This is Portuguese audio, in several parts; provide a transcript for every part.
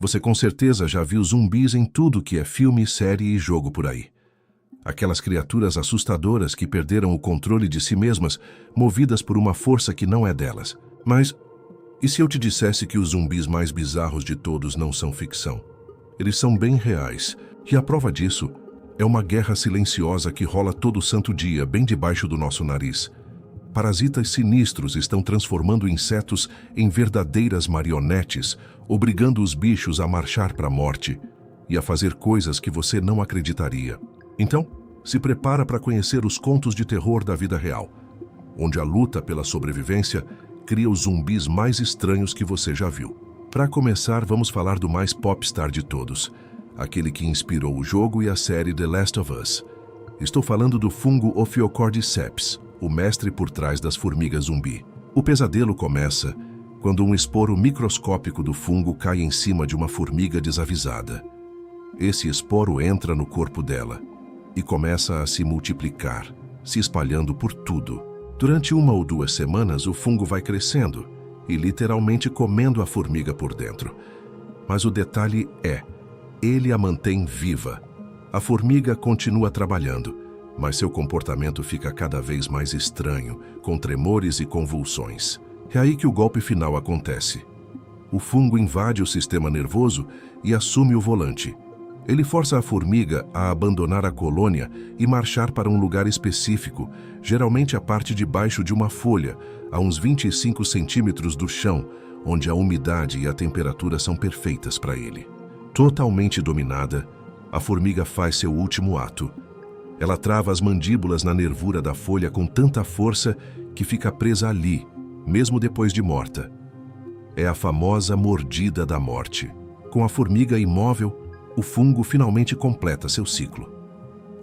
Você com certeza já viu zumbis em tudo que é filme, série e jogo por aí. Aquelas criaturas assustadoras que perderam o controle de si mesmas, movidas por uma força que não é delas. Mas, e se eu te dissesse que os zumbis mais bizarros de todos não são ficção? Eles são bem reais, e a prova disso é uma guerra silenciosa que rola todo santo dia, bem debaixo do nosso nariz. Parasitas sinistros estão transformando insetos em verdadeiras marionetes, obrigando os bichos a marchar para a morte e a fazer coisas que você não acreditaria. Então, se prepara para conhecer os contos de terror da vida real, onde a luta pela sobrevivência cria os zumbis mais estranhos que você já viu. Para começar, vamos falar do mais popstar de todos, aquele que inspirou o jogo e a série The Last of Us. Estou falando do fungo Ophiocordyceps, o mestre por trás das formigas zumbi. O pesadelo começa quando um esporo microscópico do fungo cai em cima de uma formiga desavisada. Esse esporo entra no corpo dela e começa a se multiplicar, se espalhando por tudo. Durante 1 ou 2 semanas, o fungo vai crescendo e literalmente comendo a formiga por dentro. Mas o detalhe é, ele a mantém viva. A formiga continua trabalhando, mas seu comportamento fica cada vez mais estranho, com tremores e convulsões. É aí que o golpe final acontece. O fungo invade o sistema nervoso e assume o volante. Ele força a formiga a abandonar a colônia e marchar para um lugar específico, geralmente a parte de baixo de uma folha, a uns 25 centímetros do chão, onde a umidade e a temperatura são perfeitas para ele. Totalmente dominada, a formiga faz seu último ato. Ela trava as mandíbulas na nervura da folha com tanta força que fica presa ali, mesmo depois de morta. É a famosa mordida da morte. Com a formiga imóvel, o fungo finalmente completa seu ciclo.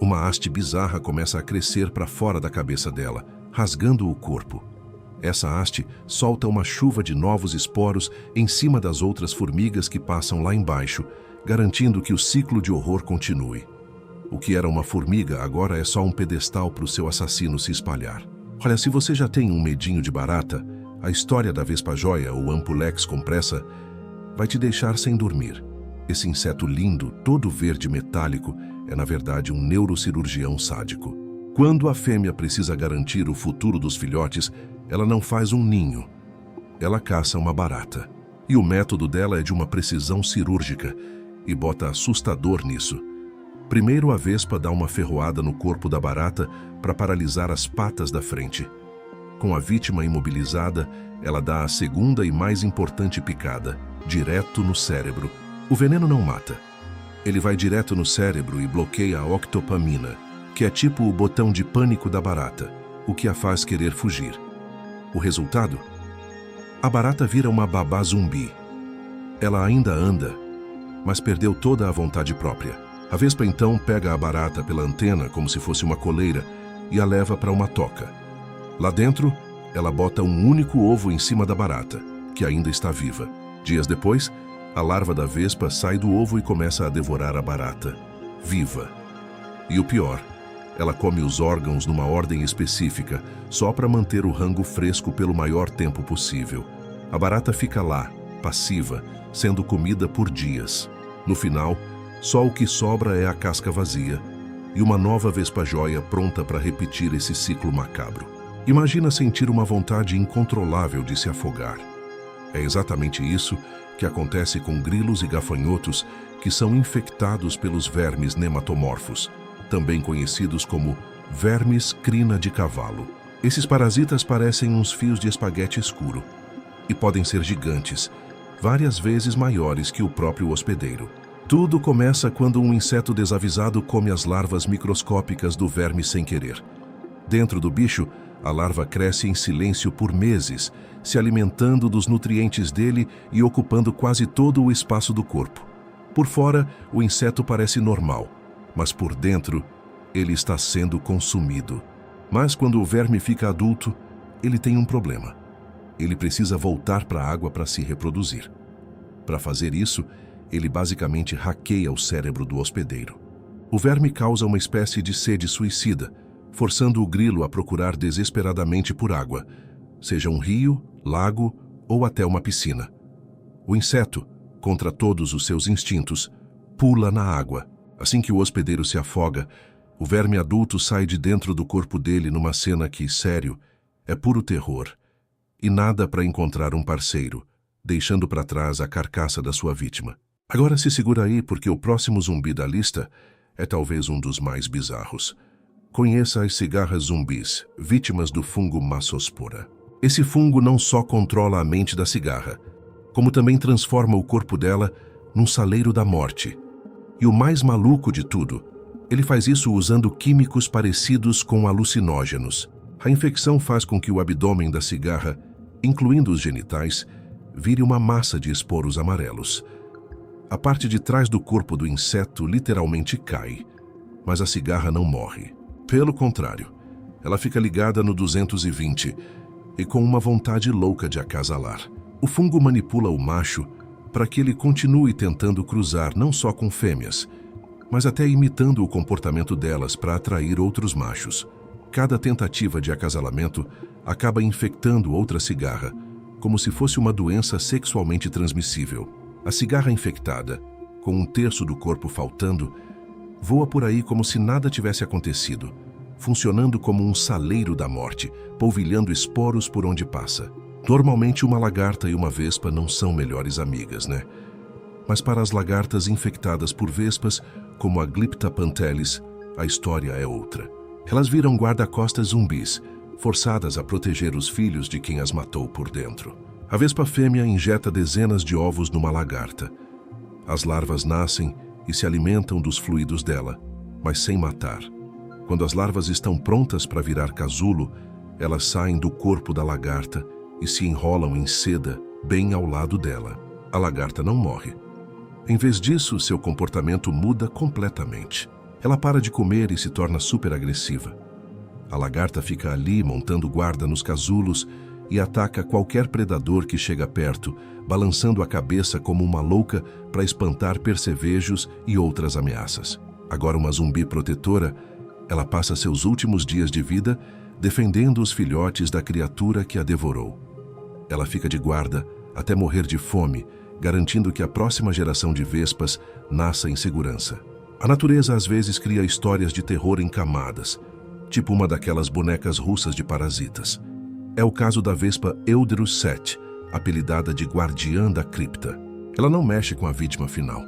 Uma haste bizarra começa a crescer para fora da cabeça dela, rasgando o corpo. Essa haste solta uma chuva de novos esporos em cima das outras formigas que passam lá embaixo, garantindo que o ciclo de horror continue. O que era uma formiga agora é só um pedestal para o seu assassino se espalhar. Olha, se você já tem um medinho de barata, a história da vespa-joia ou ampulex compressa vai te deixar sem dormir. Esse inseto lindo, todo verde metálico, é na verdade um neurocirurgião sádico. Quando a fêmea precisa garantir o futuro dos filhotes, ela não faz um ninho. Ela caça uma barata. E o método dela é de uma precisão cirúrgica, e bota assustador nisso. Primeiro a vespa dá uma ferroada no corpo da barata para paralisar as patas da frente. Com a vítima imobilizada, ela dá a segunda e mais importante picada, direto no cérebro. O veneno não mata. Ele vai direto no cérebro e bloqueia a octopamina, que é tipo o botão de pânico da barata, o que a faz querer fugir. O resultado? A barata vira uma babá zumbi. Ela ainda anda, mas perdeu toda a vontade própria. A vespa então pega a barata pela antena como se fosse uma coleira e a leva para uma toca. Lá dentro, ela bota um único ovo em cima da barata, que ainda está viva. Dias depois, a larva da vespa sai do ovo e começa a devorar a barata, viva. E o pior, ela come os órgãos numa ordem específica, só para manter o rango fresco pelo maior tempo possível. A barata fica lá, passiva, sendo comida por dias. No final, só o que sobra é a casca vazia e uma nova vespa-joia pronta para repetir esse ciclo macabro. Imagina sentir uma vontade incontrolável de se afogar. É exatamente isso que acontece com grilos e gafanhotos que são infectados pelos vermes nematomorfos, também conhecidos como vermes crina de cavalo. Esses parasitas parecem uns fios de espaguete escuro e podem ser gigantes, várias vezes maiores que o próprio hospedeiro. Tudo começa quando um inseto desavisado come as larvas microscópicas do verme sem querer. Dentro do bicho, a larva cresce em silêncio por meses, se alimentando dos nutrientes dele e ocupando quase todo o espaço do corpo. Por fora, o inseto parece normal, mas por dentro, ele está sendo consumido. Mas quando o verme fica adulto, ele tem um problema. Ele precisa voltar para a água para se reproduzir. Para fazer isso, ele basicamente hackeia o cérebro do hospedeiro. O verme causa uma espécie de sede suicida, forçando o grilo a procurar desesperadamente por água, seja um rio, lago ou até uma piscina. O inseto, contra todos os seus instintos, pula na água. Assim que o hospedeiro se afoga, o verme adulto sai de dentro do corpo dele numa cena que, sério, é puro terror. E nada para encontrar um parceiro, deixando para trás a carcaça da sua vítima. Agora se segura aí, porque o próximo zumbi da lista é talvez um dos mais bizarros. Conheça as cigarras zumbis, vítimas do fungo Massospora. Esse fungo não só controla a mente da cigarra, como também transforma o corpo dela num saleiro da morte. E o mais maluco de tudo, ele faz isso usando químicos parecidos com alucinógenos. A infecção faz com que o abdômen da cigarra, incluindo os genitais, vire uma massa de esporos amarelos. A parte de trás do corpo do inseto literalmente cai, mas a cigarra não morre. Pelo contrário, ela fica ligada no 220 e com uma vontade louca de acasalar. O fungo manipula o macho para que ele continue tentando cruzar não só com fêmeas, mas até imitando o comportamento delas para atrair outros machos. Cada tentativa de acasalamento acaba infectando outra cigarra, como se fosse uma doença sexualmente transmissível. A cigarra infectada, com um terço do corpo faltando, voa por aí como se nada tivesse acontecido, funcionando como um saleiro da morte, polvilhando esporos por onde passa. Normalmente uma lagarta e uma vespa não são melhores amigas, né? Mas para as lagartas infectadas por vespas, como a Glypta pantelis, a história é outra. Elas viram guarda-costas zumbis, forçadas a proteger os filhos de quem as matou por dentro. A vespa fêmea injeta dezenas de ovos numa lagarta. As larvas nascem e se alimentam dos fluidos dela, mas sem matar. Quando as larvas estão prontas para virar casulo, elas saem do corpo da lagarta e se enrolam em seda bem ao lado dela. A lagarta não morre. Em vez disso, seu comportamento muda completamente. Ela para de comer e se torna super agressiva. A lagarta fica ali montando guarda nos casulos e ataca qualquer predador que chega perto, balançando a cabeça como uma louca para espantar percevejos e outras ameaças. Agora uma zumbi protetora, ela passa seus últimos dias de vida defendendo os filhotes da criatura que a devorou. Ela fica de guarda até morrer de fome, garantindo que a próxima geração de vespas nasça em segurança. A natureza às vezes cria histórias de terror em camadas, tipo uma daquelas bonecas russas de parasitas. É o caso da vespa Euderus VII, apelidada de guardiã da cripta. Ela não mexe com a vítima final.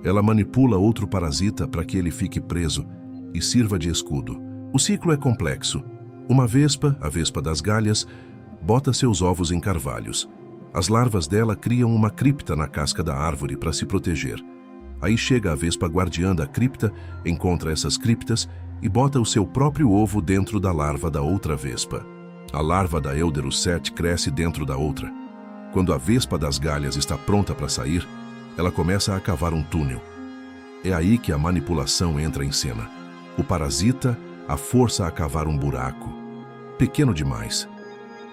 Ela manipula outro parasita para que ele fique preso e sirva de escudo. O ciclo é complexo. Uma vespa, a vespa das galhas, bota seus ovos em carvalhos. As larvas dela criam uma cripta na casca da árvore para se proteger. Aí chega a vespa guardiã da cripta, encontra essas criptas e bota o seu próprio ovo dentro da larva da outra vespa. A larva da Euderus VII cresce dentro da outra. Quando a vespa das galhas está pronta para sair, ela começa a cavar um túnel. É aí que a manipulação entra em cena. O parasita a força a cavar um buraco. Pequeno demais.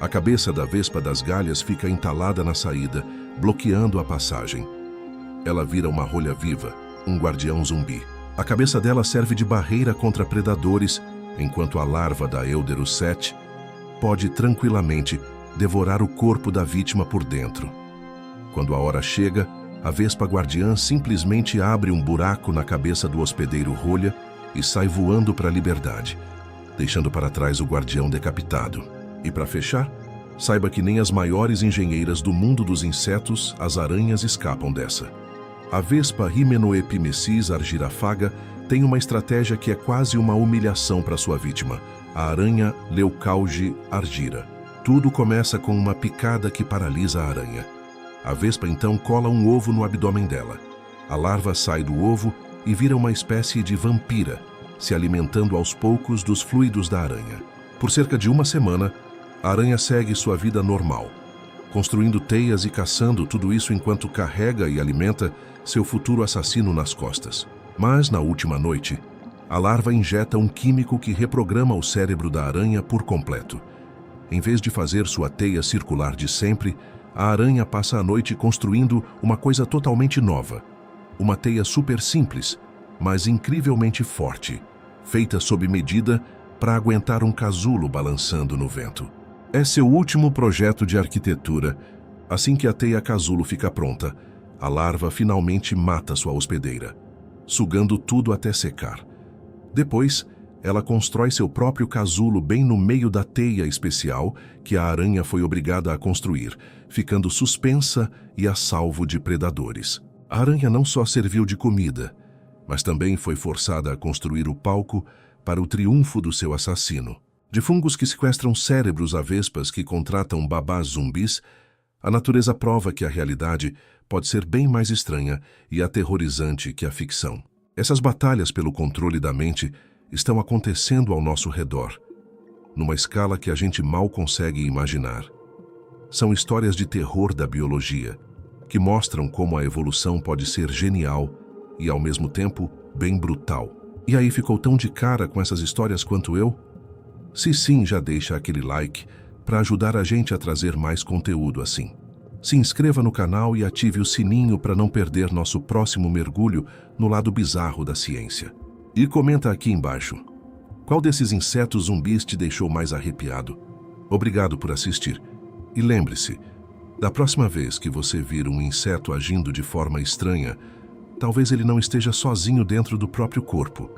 A cabeça da vespa das galhas fica entalada na saída, bloqueando a passagem. Ela vira uma rolha viva, um guardião zumbi. A cabeça dela serve de barreira contra predadores, enquanto a larva da Euderus VII pode tranquilamente devorar o corpo da vítima por dentro. Quando a hora chega, a vespa guardiã simplesmente abre um buraco na cabeça do hospedeiro rolha e sai voando para a liberdade, deixando para trás o guardião decapitado. E para fechar, saiba que nem as maiores engenheiras do mundo dos insetos, as aranhas, escapam dessa. A vespa Hymenoepimesis argirafaga tem uma estratégia que é quase uma humilhação para sua vítima, a aranha Leucauge argira. Tudo começa com uma picada que paralisa a aranha. A vespa então cola um ovo no abdômen dela. A larva sai do ovo e vira uma espécie de vampira, se alimentando aos poucos dos fluidos da aranha. Por cerca de uma semana, a aranha segue sua vida normal, construindo teias e caçando, tudo isso enquanto carrega e alimenta seu futuro assassino nas costas. Mas, na última noite, a larva injeta um químico que reprograma o cérebro da aranha por completo. Em vez de fazer sua teia circular de sempre, a aranha passa a noite construindo uma coisa totalmente nova. Uma teia super simples, mas incrivelmente forte, feita sob medida para aguentar um casulo balançando no vento. É seu último projeto de arquitetura. Assim que a teia casulo fica pronta, A larva finalmente mata sua hospedeira, sugando tudo até secar. Depois, ela constrói seu próprio casulo bem no meio da teia especial que a aranha foi obrigada a construir, ficando suspensa e a salvo de predadores. A aranha não só serviu de comida, mas também foi forçada a construir o palco para o triunfo do seu assassino. De fungos que sequestram cérebros a vespas que contratam babás zumbis, a natureza prova que a realidade pode ser bem mais estranha e aterrorizante que a ficção. Essas batalhas pelo controle da mente estão acontecendo ao nosso redor, numa escala que a gente mal consegue imaginar. São histórias de terror da biologia, que mostram como a evolução pode ser genial e, ao mesmo tempo, bem brutal. E aí, ficou tão de cara com essas histórias quanto eu? Se sim, já deixa aquele like para ajudar a gente a trazer mais conteúdo assim. Se inscreva no canal e ative o sininho para não perder nosso próximo mergulho no lado bizarro da ciência. E comenta aqui embaixo, qual desses insetos zumbis te deixou mais arrepiado? Obrigado por assistir. E lembre-se, da próxima vez que você vir um inseto agindo de forma estranha, talvez ele não esteja sozinho dentro do próprio corpo.